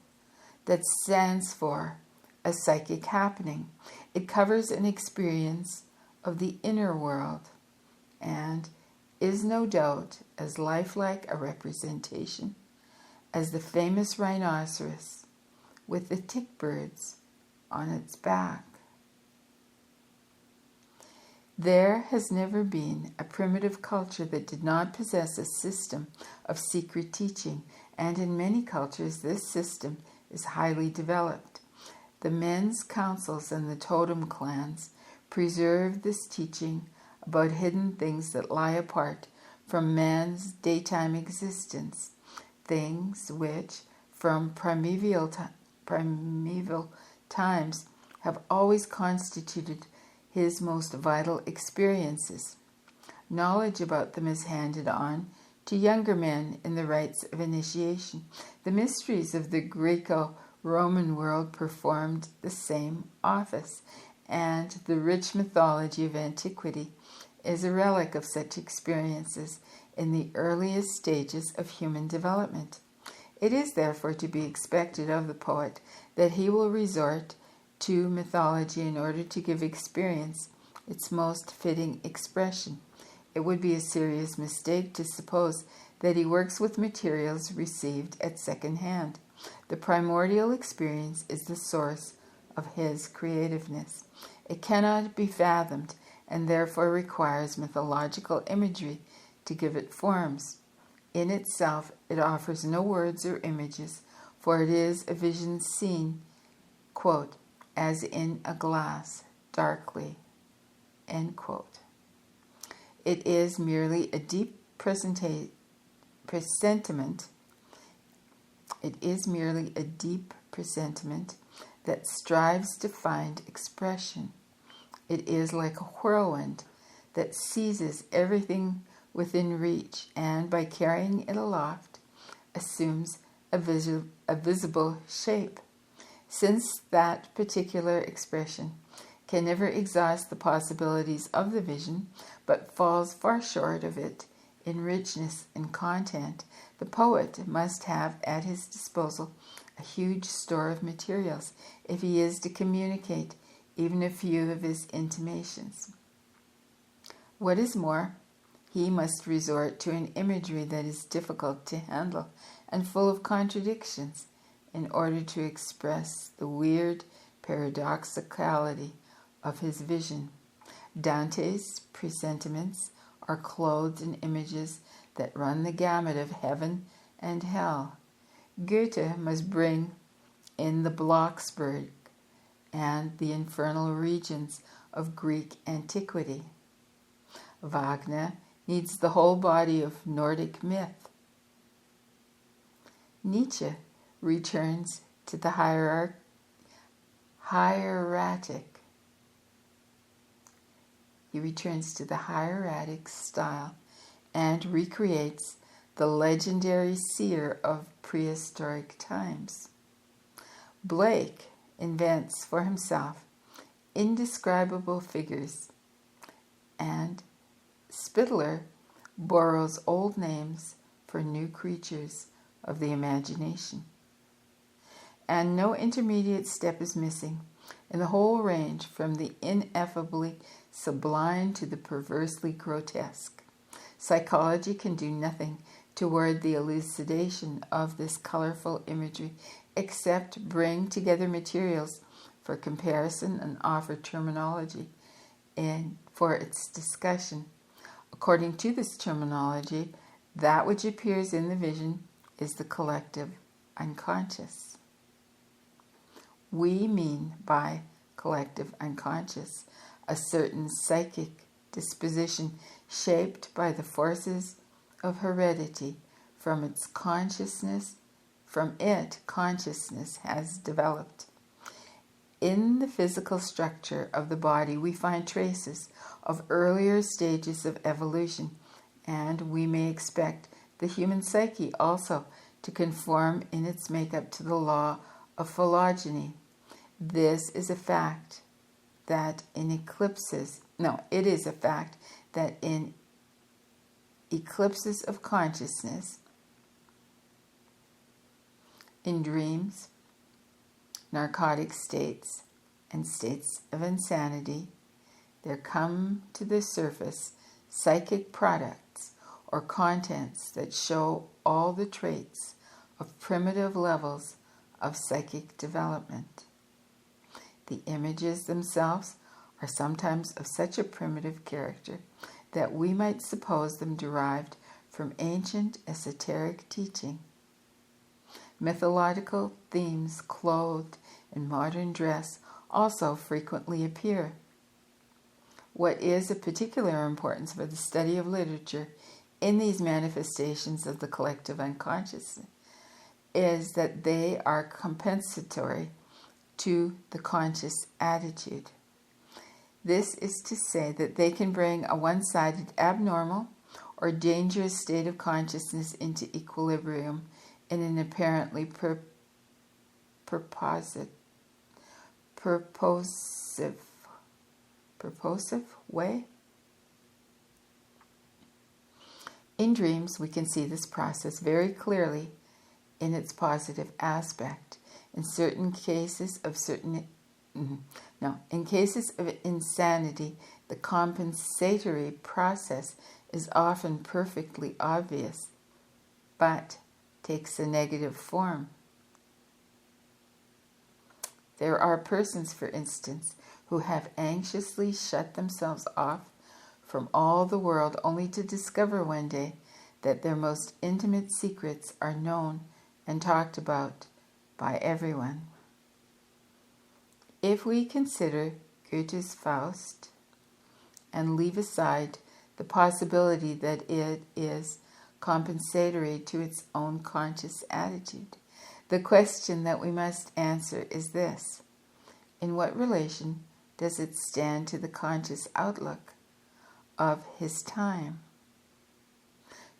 that stands for a psychic happening. It covers an experience of the inner world and is no doubt as lifelike a representation as the famous rhinoceros with the tick birds on its back. There has never been a primitive culture that did not possess a system of secret teaching, and in many cultures this system is highly developed. The men's councils and the totem clans preserve this teaching about hidden things that lie apart from man's daytime existence, things which, from primeval times, have always constituted his most vital experiences. Knowledge about them is handed on to younger men in the rites of initiation. The mysteries of the Greco-Roman world performed the same office, and the rich mythology of antiquity is a relic of such experiences in the earliest stages of human development. It is therefore to be expected of the poet that he will resort to mythology in order to give experience its most fitting expression. It would be a serious mistake to suppose that he works with materials received at second hand. The primordial experience is the source of his creativeness. It cannot be fathomed and therefore requires mythological imagery to give it forms. In itself, it offers no words or images, for it is a vision seen, quote, as in a glass, darkly, end quote. It is merely a deep presentiment. It is merely a deep presentiment that strives to find expression. It is like a whirlwind that seizes everything within reach and, by carrying it aloft, assumes a visible shape. Since that particular expression can never exhaust the possibilities of the vision, but falls far short of it in richness and content, the poet must have at his disposal a huge store of materials if he is to communicate even a few of his intimations. What is more, he must resort to an imagery that is difficult to handle and full of contradictions in order to express the weird paradoxicality of his vision. Dante's presentiments are clothed in images that run the gamut of heaven and hell. Goethe must bring in the Blocksberg and the infernal regions of Greek antiquity. Wagner needs the whole body of Nordic myth. Nietzsche returns to the hieratic. He returns to the hieratic style and recreates the legendary seer of prehistoric times. Blake invents for himself indescribable figures, and Spitler borrows old names for new creatures of the imagination. And no intermediate step is missing in the whole range from the ineffably sublime to the perversely grotesque. Psychology can do nothing toward the elucidation of this colorful imagery except bring together materials for comparison and offer terminology for its discussion. According to this terminology, that which appears in the vision is the collective unconscious. We mean by collective unconscious a certain psychic disposition shaped by the forces of heredity. From it, consciousness has developed. In the physical structure of the body, we find traces of earlier stages of evolution, and we may expect the human psyche also to conform in its makeup to the law of phylogeny. This is a fact that in eclipses of consciousness, in dreams, narcotic states, and states of insanity, there come to the surface psychic products or contents that show all the traits of primitive levels of psychic development. The images themselves are sometimes of such a primitive character that we might suppose them derived from ancient esoteric teaching. Mythological themes clothed in modern dress also frequently appear. What is of particular importance for the study of literature in these manifestations of the collective unconscious is that they are compensatory to the conscious attitude. This is to say that they can bring a one-sided abnormal or dangerous state of consciousness into equilibrium in an apparently purposive way. In dreams, we can see this process very clearly in its positive aspect. In cases of insanity, the compensatory process is often perfectly obvious, but takes a negative form. There are persons, for instance, who have anxiously shut themselves off from all the world only to discover one day that their most intimate secrets are known and talked about by everyone. If we consider Goethe's Faust and leave aside the possibility that it is compensatory to its own conscious attitude, the question that we must answer is this: in what relation does it stand to the conscious outlook of his time?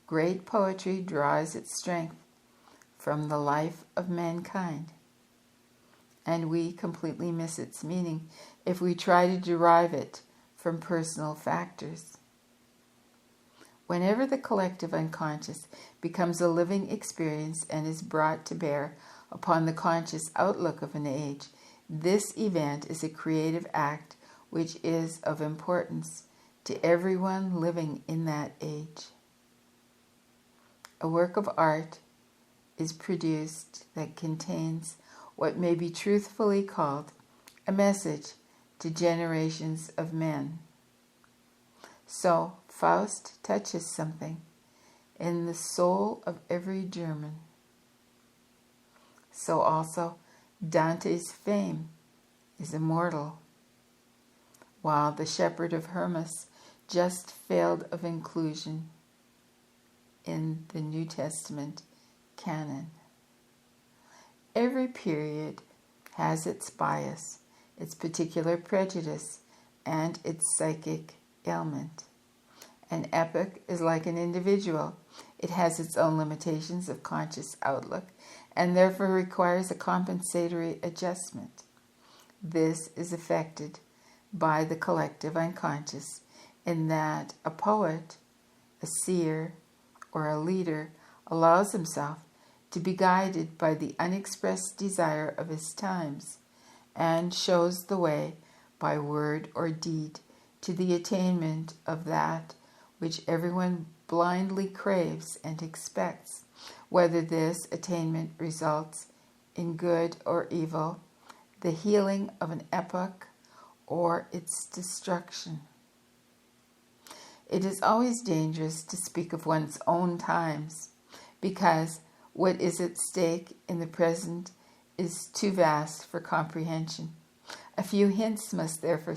Great poetry draws its strength from the life of mankind, and we completely miss its meaning if we try to derive it from personal factors. Whenever the collective unconscious becomes a living experience and is brought to bear upon the conscious outlook of an age, this event is a creative act which is of importance to everyone living in that age. A work of art is produced that contains what may be truthfully called a message to generations of men. So, Faust touches something in the soul of every German. So also, Dante's fame is immortal, while the Shepherd of Hermas just failed of inclusion in the New Testament canon. Every period has its bias, its particular prejudice, and its psychic ailment. An epoch is like an individual. It has its own limitations of conscious outlook and therefore requires a compensatory adjustment. This is affected by the collective unconscious in that a poet, a seer, or a leader allows himself to be guided by the unexpressed desire of his times and shows the way by word or deed to the attainment of that which everyone blindly craves and expects, whether this attainment results in good or evil, the healing of an epoch, or its destruction. It is always dangerous to speak of one's own times, because what is at stake in the present is too vast for comprehension. A few hints must therefore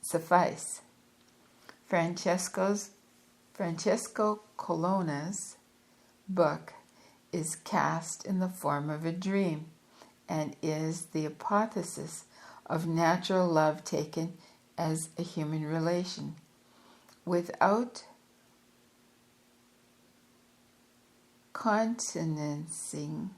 suffice. Francesco Colonna's book is cast in the form of a dream, and is the hypothesis of natural love taken as a human relation, without countenancing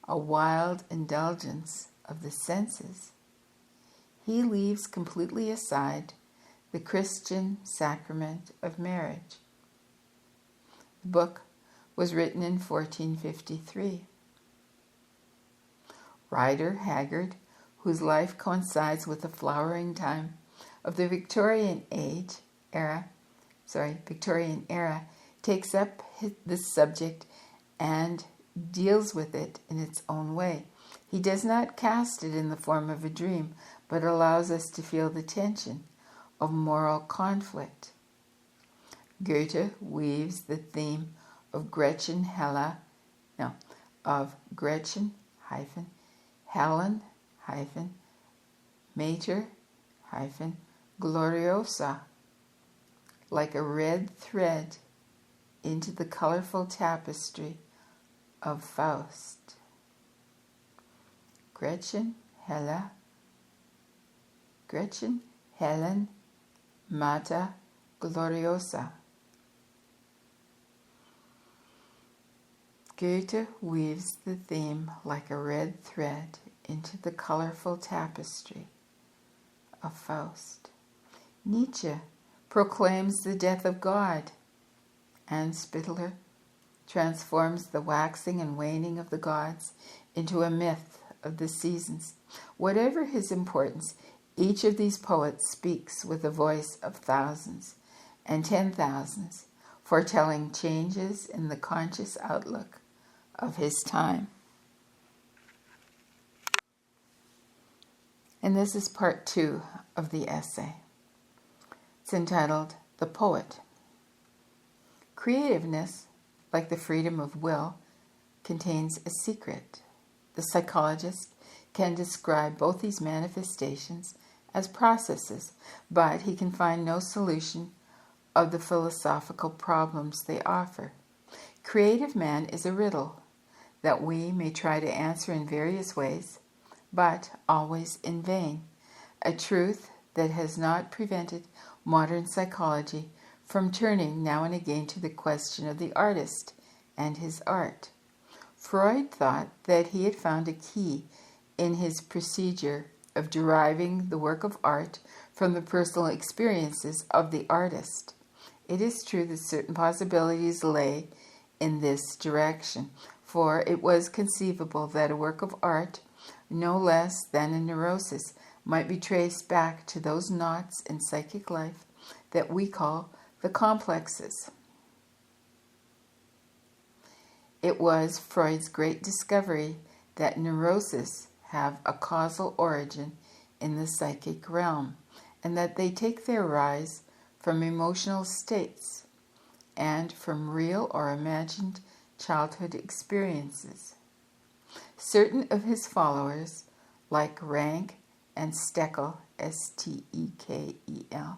a wild indulgence of the senses. He leaves completely aside the Christian sacrament of marriage. The book was written in 1453. Rider Haggard, whose life coincides with the flowering time of the Victorian era, takes up this subject and deals with it in its own way. He does not cast it in the form of a dream, but allows us to feel the tension of moral conflict. Goethe weaves the theme of Gretchen Helen Mater Gloriosa like a red thread into the colorful tapestry of Faust. Gretchen Helen Mater Gloriosa. Goethe weaves the theme like a red thread into the colorful tapestry of Faust. Nietzsche proclaims the death of God, and Spitteler transforms the waxing and waning of the gods into a myth of the seasons. Whatever his importance, each of these poets speaks with the voice of thousands and 10,000s, foretelling changes in the conscious outlook of his time. And this is part 2 of the essay. It's entitled The Poet. Creativeness, like the freedom of will, contains a secret. The psychologist can describe both these manifestations as processes, but he can find no solution of the philosophical problems they offer. Creative man is a riddle that we may try to answer in various ways, but always in vain, a truth that has not prevented modern psychology from turning now and again to the question of the artist and his art. Freud thought that he had found a key in his procedure of deriving the work of art from the personal experiences of the artist. It is true that certain possibilities lay in this direction, for it was conceivable that a work of art, no less than a neurosis, might be traced back to those knots in psychic life that we call the complexes. It was Freud's great discovery that neuroses have a causal origin in the psychic realm, and that they take their rise from emotional states and from real or imagined childhood experiences. Certain of his followers, like Rank and Steckel, Stekel,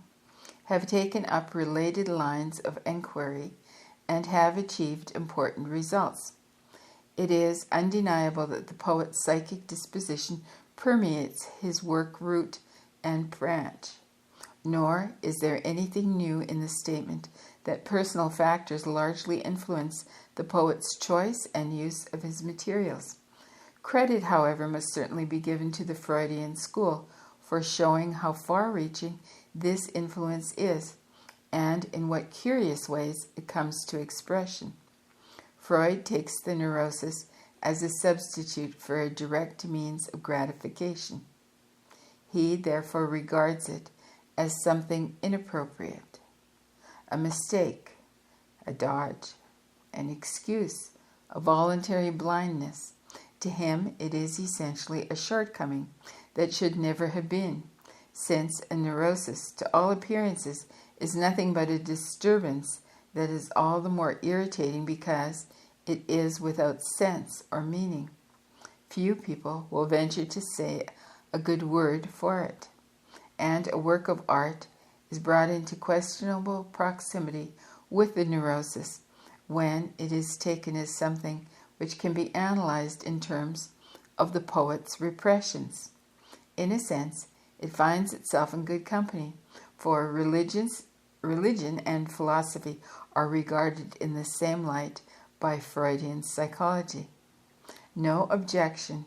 have taken up related lines of enquiry and have achieved important results. It is undeniable that the poet's psychic disposition permeates his work root and branch. Nor is there anything new in the statement that personal factors largely influence the poet's choice and use of his materials. Credit, however, must certainly be given to the Freudian school for showing how far-reaching this influence is, and in what curious ways it comes to expression. Freud takes the neurosis as a substitute for a direct means of gratification. He therefore regards it as something inappropriate, a mistake, a dodge, an excuse, a voluntary blindness. To him, it is essentially a shortcoming that should never have been, since a neurosis, to all appearances, is nothing but a disturbance that is all the more irritating because it is without sense or meaning. Few people will venture to say a good word for it, and a work of art is brought into questionable proximity with the neurosis when it is taken as something which can be analyzed in terms of the poet's repressions. In a sense, it finds itself in good company, for religion and philosophy are regarded in the same light by Freudian psychology. No objection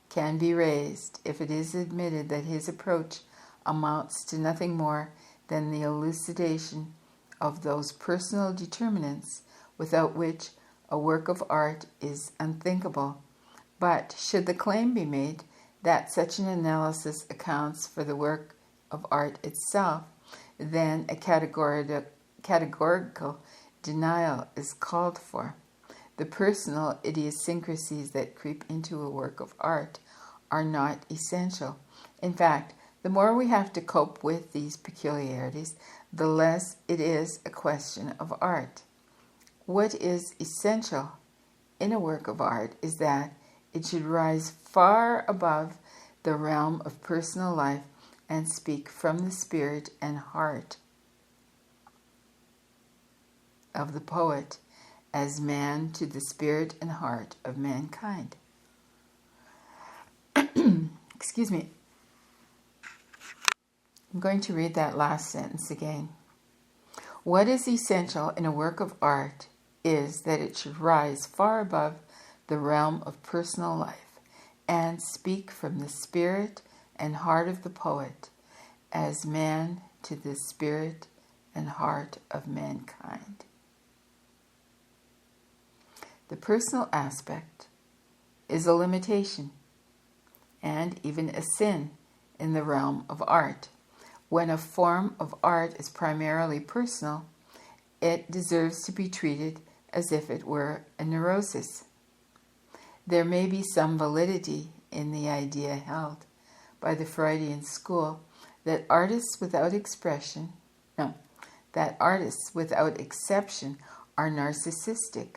can be raised if it is admitted that his approach amounts to nothing more than the elucidation of those personal determinants without which a work of art is unthinkable. But should the claim be made that such an analysis accounts for the work of art itself, then a categorical denial is called for. The personal idiosyncrasies that creep into a work of art are not essential. In fact, the more we have to cope with these peculiarities, the less it is a question of art. What is essential in a work of art is that it should rise far above the realm of personal life and speak from the spirit and heart of the poet as man to the spirit and heart of mankind. Excuse me. I'm going to read that last sentence again. What is essential in a work of art is that it should rise far above the realm of personal life and speak from the spirit and heart of the poet as man to the spirit and heart of mankind. The personal aspect is a limitation and even a sin in the realm of art. When a form of art is primarily personal, it deserves to be treated as if it were a neurosis. There may be some validity in the idea held by the Freudian school that artists without exception are narcissistic,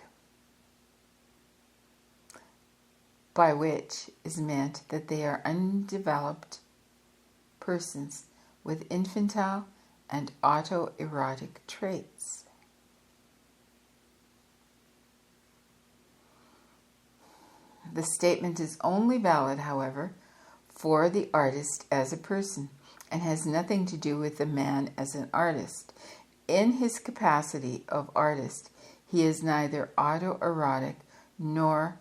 by which is meant that they are undeveloped persons with infantile and autoerotic traits. The statement is only valid, however, for the artist as a person, and has nothing to do with the man as an artist. In his capacity of artist, he is neither autoerotic nor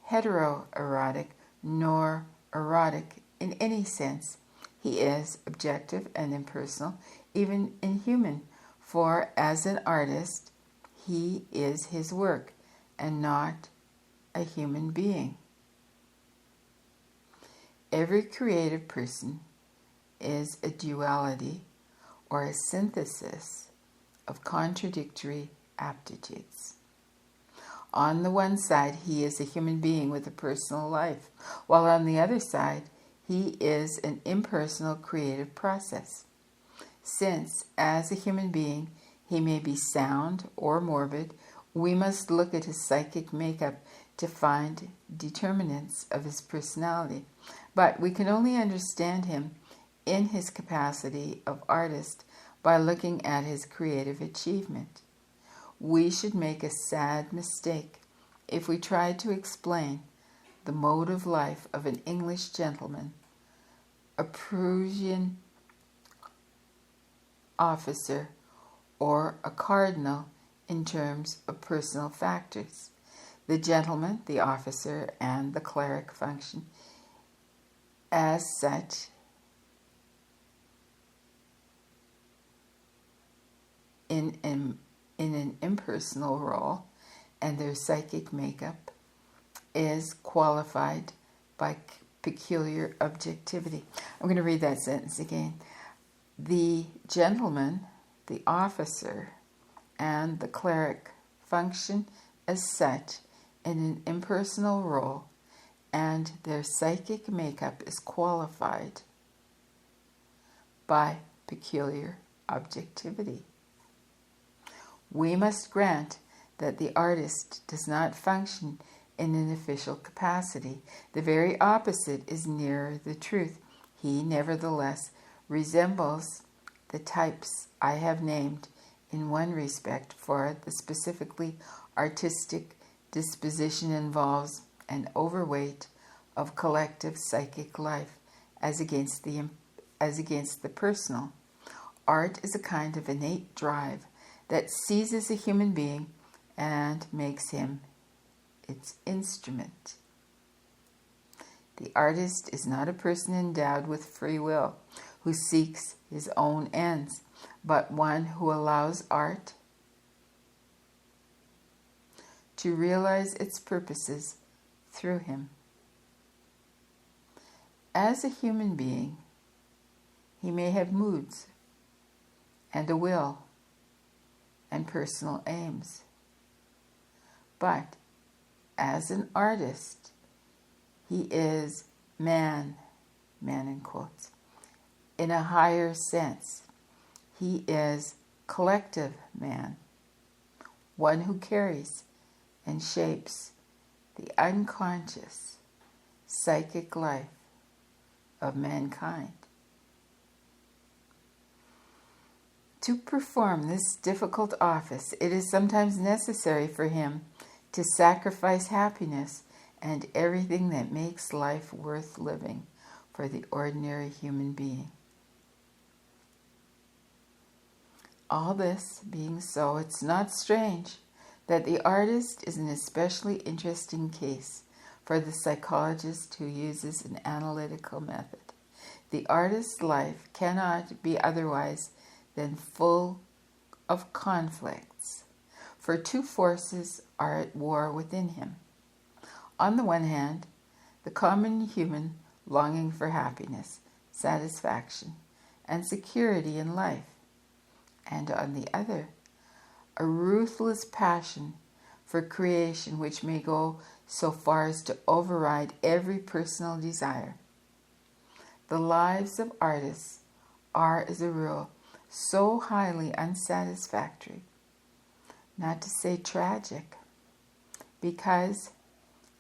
heteroerotic nor erotic in any sense. He is objective and impersonal, even inhuman, for as an artist, he is his work and not a human being. Every creative person is a duality or a synthesis of contradictory aptitudes. On the one side, he is a human being with a personal life, while on the other side, he is an impersonal creative process. Since, as a human being, he may be sound or morbid, we must look at his psychic makeup to find determinants of his personality. But we can only understand him in his capacity of artist by looking at his creative achievement. We should make a sad mistake if we tried to explain the mode of life of an English gentleman, a Prussian officer, or a cardinal in terms of personal factors. The gentleman, the officer, and the cleric function as such in an impersonal role, and their psychic makeup is qualified by peculiar objectivity. I'm going to read that sentence again. The gentleman, the officer, and the cleric function as such in an impersonal role, and their psychic makeup is qualified by peculiar objectivity. We must grant that the artist does not function in an official capacity. The very opposite is nearer the truth. He, nevertheless, resembles the types I have named in one respect, for the specifically artistic disposition involves an overweight of collective psychic life as against the personal. Art is a kind of innate drive that seizes a human being and makes him its instrument. The artist is not a person endowed with free will who seeks his own ends, but one who allows art to realize its purposes through him. As a human being, he may have moods and a will and personal aims. But as an artist, he is man in quotes, in a higher sense. He is collective man, one who carries and shapes the unconscious psychic life of mankind. To perform this difficult office, it is sometimes necessary for him to sacrifice happiness and everything that makes life worth living for the ordinary human being. All this being so, it's not strange that the artist is an especially interesting case for the psychologist who uses an analytical method. The artist's life cannot be otherwise than full of conflicts, for two forces are at war within him. On the one hand, the common human longing for happiness, satisfaction, and security in life, and on the other, a ruthless passion for creation which may go so far as to override every personal desire. The lives of artists are, as a rule, so highly unsatisfactory, not to say tragic, because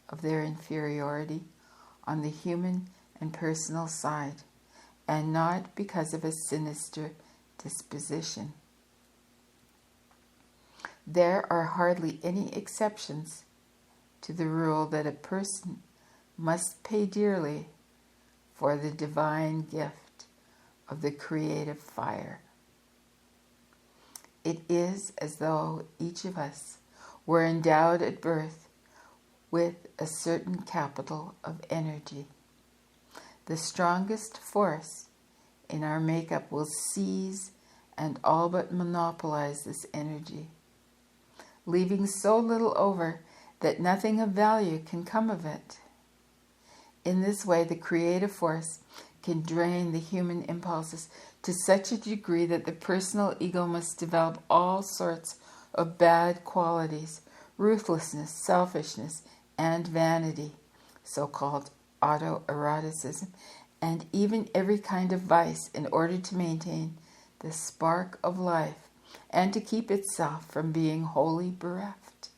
of their inferiority on the human and personal side, and not because of a sinister disposition. There are hardly any exceptions to the rule that a person must pay dearly for the divine gift of the creative fire. It is as though each of us were endowed at birth with a certain capital of energy. The strongest force in our makeup will seize and all but monopolize this energy, leaving so little over that nothing of value can come of it. In this way, the creative force can drain the human impulses to such a degree that the personal ego must develop all sorts of bad qualities, ruthlessness, selfishness, and vanity, so-called autoeroticism, and even every kind of vice in order to maintain the spark of life and to keep itself from being wholly bereft.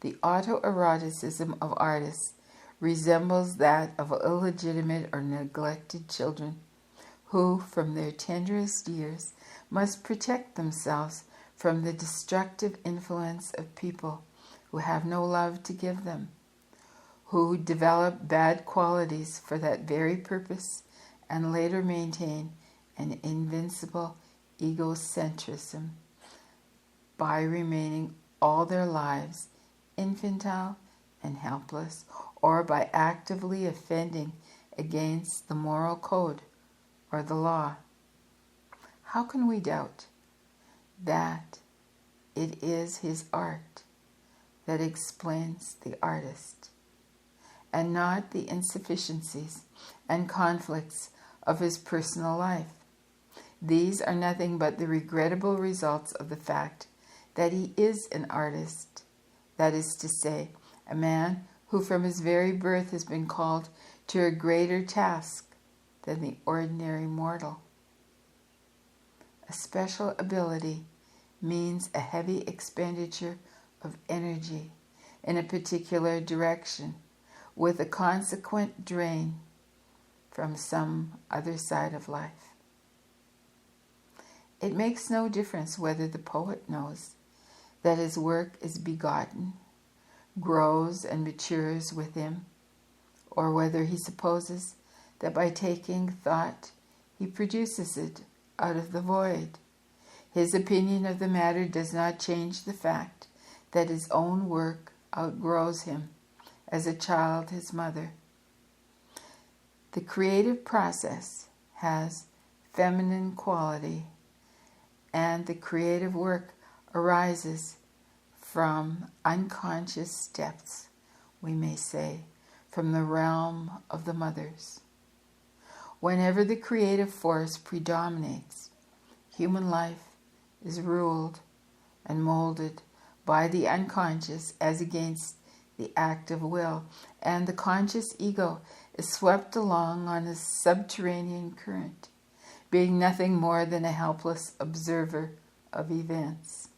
The autoeroticism of artists resembles that of illegitimate or neglected children who, from their tenderest years, must protect themselves from the destructive influence of people who have no love to give them, who develop bad qualities for that very purpose and later maintain an invincible egocentrism by remaining all their lives infantile and helpless, or by actively offending against the moral code or the law. How can we doubt that it is his art that explains the artist, and not the insufficiencies and conflicts of his personal life? These are nothing but the regrettable results of the fact that he is an artist, that is to say, a man who from his very birth has been called to a greater task than the ordinary mortal. A special ability means a heavy expenditure of energy in a particular direction, with a consequent drain from some other side of life. It makes no difference whether the poet knows that his work is begotten, grows and matures with him, or whether he supposes that by taking thought he produces it out of the void. His opinion of the matter does not change the fact that his own work outgrows him, as a child his mother. The creative process has feminine quality, and the creative work arises from unconscious depths, we may say, from the realm of the mothers. Whenever the creative force predominates, human life is ruled and molded by the unconscious as against the active will, and the conscious ego is swept along on a subterranean current, being nothing more than a helpless observer of events.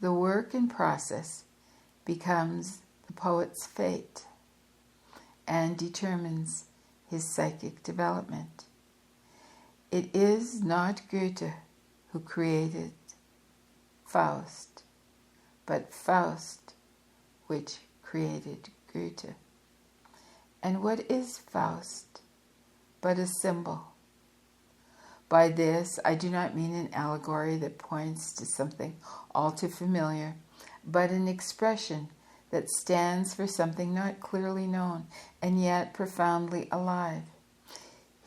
The work and process becomes the poet's fate and determines his psychic development. It is not Goethe who created Faust, but Faust which created Goethe. And what is Faust but a symbol? By this, I do not mean an allegory that points to something all too familiar, but an expression that stands for something not clearly known and yet profoundly alive.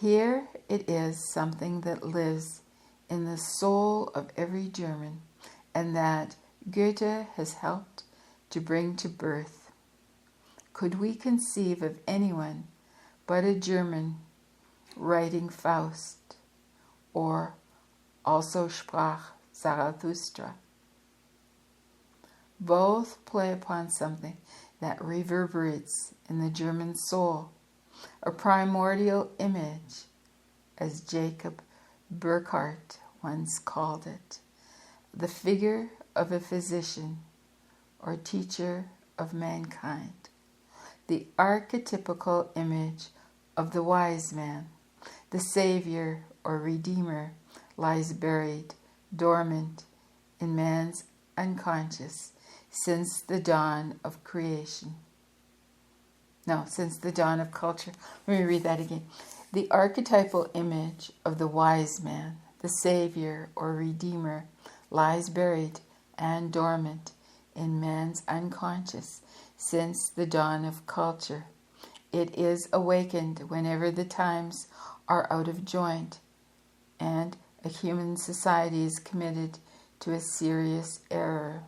Here it is something that lives in the soul of every German, and that Goethe has helped to bring to birth. Could we conceive of anyone but a German writing Faust, or also sprach Zarathustra? Both play upon something that reverberates in the German soul, a primordial image, as Jacob Burckhardt once called it, the figure of a physician or teacher of mankind, the archetypical image of the wise man, the savior or redeemer, lies buried, dormant in man's unconscious since the dawn of creation. No, since the dawn of culture. Let me read that again. The archetypal image of the wise man, the savior or redeemer, lies buried and dormant in man's unconscious since the dawn of culture. It is awakened whenever the times are out of joint and a human society is committed to a serious error.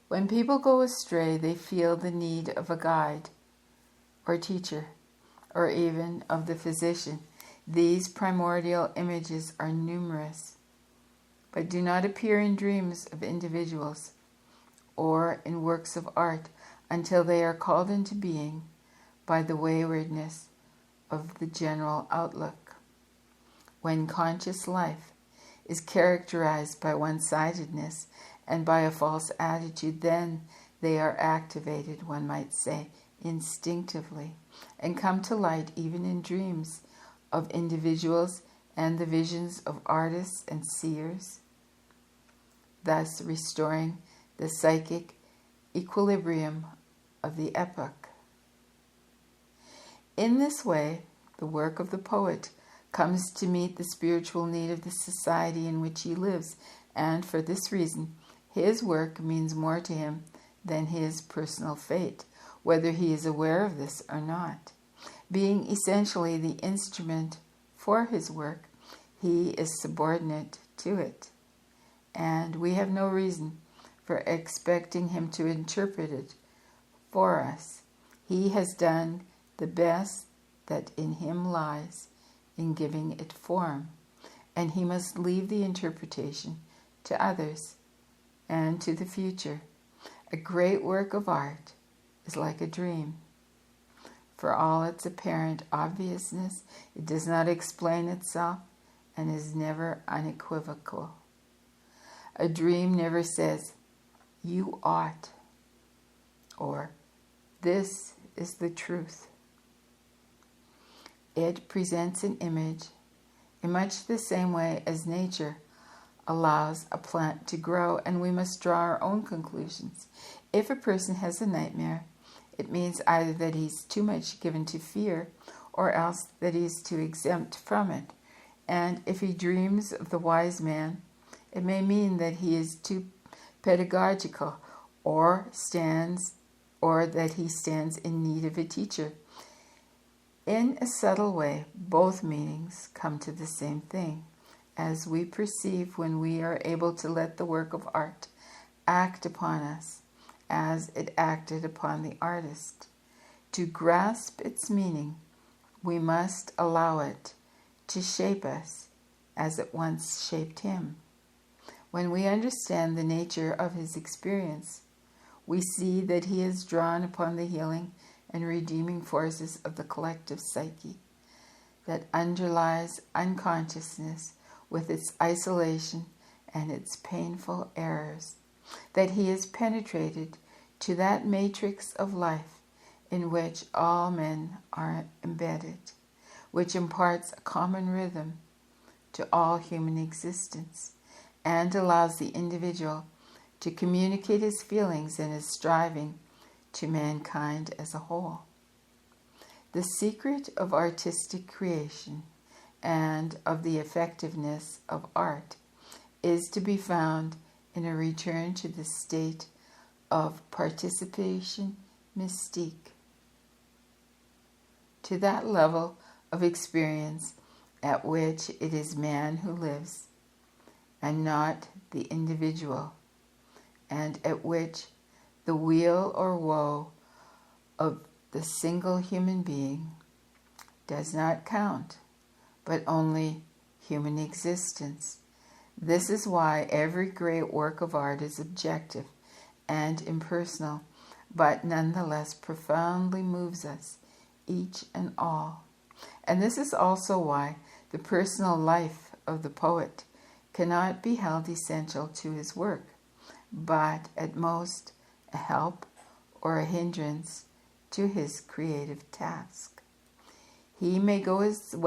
When people go astray, they feel the need of a guide or teacher, or even of the physician. These primordial images are numerous, but do not appear in dreams of individuals or in works of art until they are called into being by the waywardness of the general outlook. When conscious life is characterized by one-sidedness and by a false attitude, then they are activated, one might say, instinctively, and come to light even in dreams of individuals and the visions of artists and seers, thus restoring the psychic equilibrium of the epoch. In this way, the work of the poet comes to meet the spiritual need of the society in which he lives, and for this reason, his work means more to him than his personal fate, whether he is aware of this or not. Being essentially the instrument for his work, he is subordinate to it, and we have no reason for expecting him to interpret it for us. He has done the best that in him lies in giving it form, and he must leave the interpretation to others, and to the future. A great work of art is like a dream. For all its apparent obviousness, it does not explain itself and is never unequivocal. A dream never says, "You ought," or "This is the truth." It presents an image in much the same way as nature allows a plant to grow, and we must draw our own conclusions. If a person has a nightmare, it means either that he's too much given to fear, or else that he is too exempt from it. And if he dreams of the wise man, it may mean that he is too pedagogical, or that he stands in need of a teacher. In a subtle way, both meanings come to the same thing, as we perceive when we are able to let the work of art act upon us as it acted upon the artist. To grasp its meaning, we must allow it to shape us as it once shaped him. When we understand the nature of his experience, we see that he is drawn upon the healing and redeeming forces of the collective psyche that underlies unconsciousness with its isolation and its painful errors, that he is penetrated to that matrix of life in which all men are embedded, which imparts a common rhythm to all human existence and allows the individual to communicate his feelings and his striving to mankind as a whole. The secret of artistic creation and of the effectiveness of art is to be found in a return to the state of participation mystique, to that level of experience at which it is man who lives and not the individual, and at which the weal or woe of the single human being does not count, but only human existence. This is why every great work of art is objective and impersonal, but nonetheless profoundly moves us, each and all. And this is also why the personal life of the poet cannot be held essential to his work, but at most a help or a hindrance to his creative task. He may go the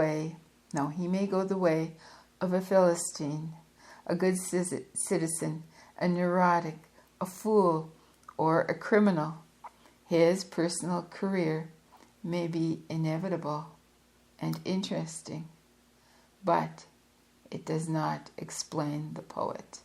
way of a Philistine, a good citizen, a neurotic, a fool, or a criminal. His personal career may be inevitable and interesting, but it does not explain the poet.